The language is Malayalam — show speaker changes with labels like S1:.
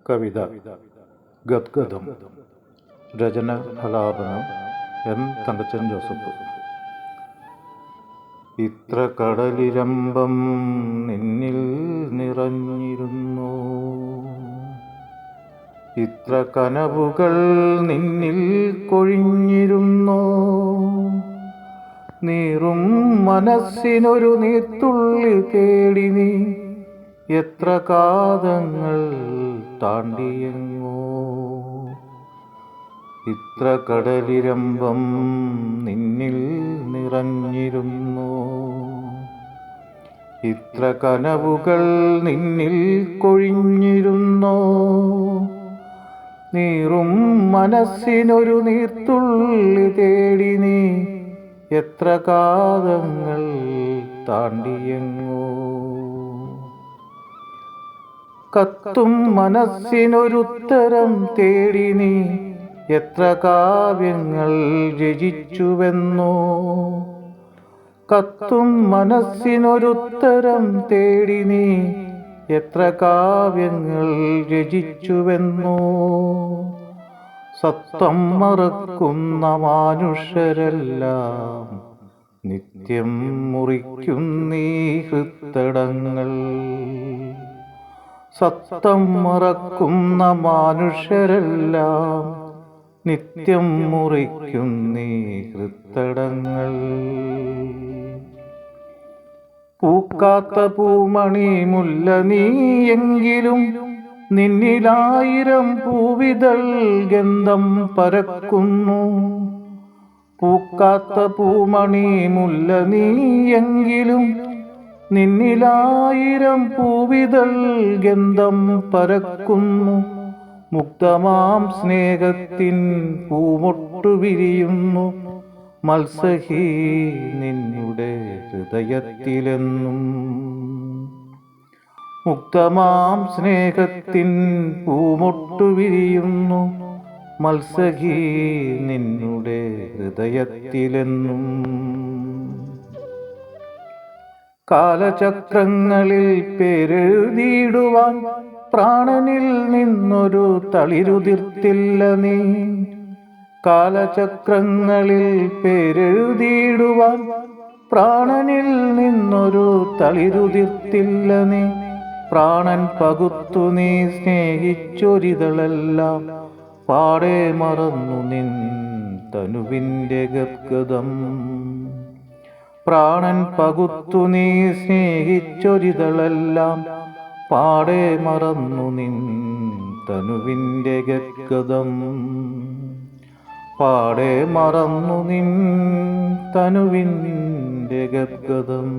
S1: കവിത ഗദ്ഗദം. രചന ആലാപനം എം തങ്കച്ചൻ ജോസഫ്. ഇത്ര കടലിരമ്പം നിന്നിൽ നിറഞ്ഞിരുന്നു, ഇത്ര കനവുകൾ നിന്നിൽ കൊഴിഞ്ഞിരുന്നു, നീറും മനസ്സിനൊരു നീർത്തുള്ളി തേടി നീ എത്ര കാതങ്ങൾ താണ്ടിയെങ്ങോ. ഇത്ര കടലിരമ്പം നിന്നിൽ നിറഞ്ഞിരുന്നു, ഇത്ര കനവുകൾ നിന്നിൽ കൊഴിഞ്ഞിരുന്നു, നീറും മനസ്സിനൊരു നീർത്തുള്ളി തേടി നീ എത്ര കാതങ്ങൾ താണ്ടിയെങ്ങോ. കത്തും മനസ്സിനൊരുത്തരം തേടി നീ എത്ര കാവ്യങ്ങൾ രചിച്ചുവെന്നോ. കത്തും മനസ്സിനൊരുത്തരം തേടി നീ എത്ര കാവ്യങ്ങൾ രചിച്ചുവെന്നോ. സത്വം മറക്കുന്ന മനുഷ്യരെല്ലാം നിത്യം മുറിക്കുന്നീ ഹൃത്തടങ്ങൾ. സത്യം മറക്കുന്ന മനുഷ്യരെല്ലാം നിത്യം മുറിക്കുന്നീ ഹൃത്തടങ്ങൾ. പൂക്കാത്ത പൂമണി മുല്ല നീയെങ്കിലും നിന്നിലായിരം പൂവിതൾ ഗന്ധം പരക്കുന്നു. പൂക്കാത്ത പൂമണി മുല്ല നീയെങ്കിലും നിന്നിലായിരം പൂവിതൾ ഗന്ധം പരക്കുന്നു. മുക്തമാം സ്നേഹത്തിൻ പൂമൊട്ടു വിരിയുന്നു മത്സഹി നിന്നുടെ ഹൃദയത്തിലെന്നും. മുക്തമാം സ്നേഹത്തിൻ പൂമൊട്ടു വിരിയുന്നു മത്സഹി നിന്നുടെ ഹൃദയത്തിലെന്നും. കാലചക്രങ്ങളിൽ പേരെഴുതിയിടുവാൻ പ്രാണനിൽ നിന്നൊരു തളിരുതിർത്തില്ല നീ. കാലചക്രങ്ങളിൽ പേരെഴുതിയിടുവാൻ പ്രാണനിൽ നിന്നൊരു തളിരുതിർത്തില്ല നീ. പ്രാണൻ പകുത്തു നീ സ്നേഹിച്ചൊരിതളെല്ലാം പാടെ മറന്നു നിൻ തനുവിൻ്റെ ഗദ്ഗദം. പ്രാണൻ പകുത്തു നീ സ്നേഹിച്ചൊരിതളെല്ലാം പാടെ മറന്നു നിൻ തനുവിൻ്റെ ഗദ്ഗദം. പാടെ മറന്നു നിൻ തനുവിൻ്റെ ഗദ്ഗദം.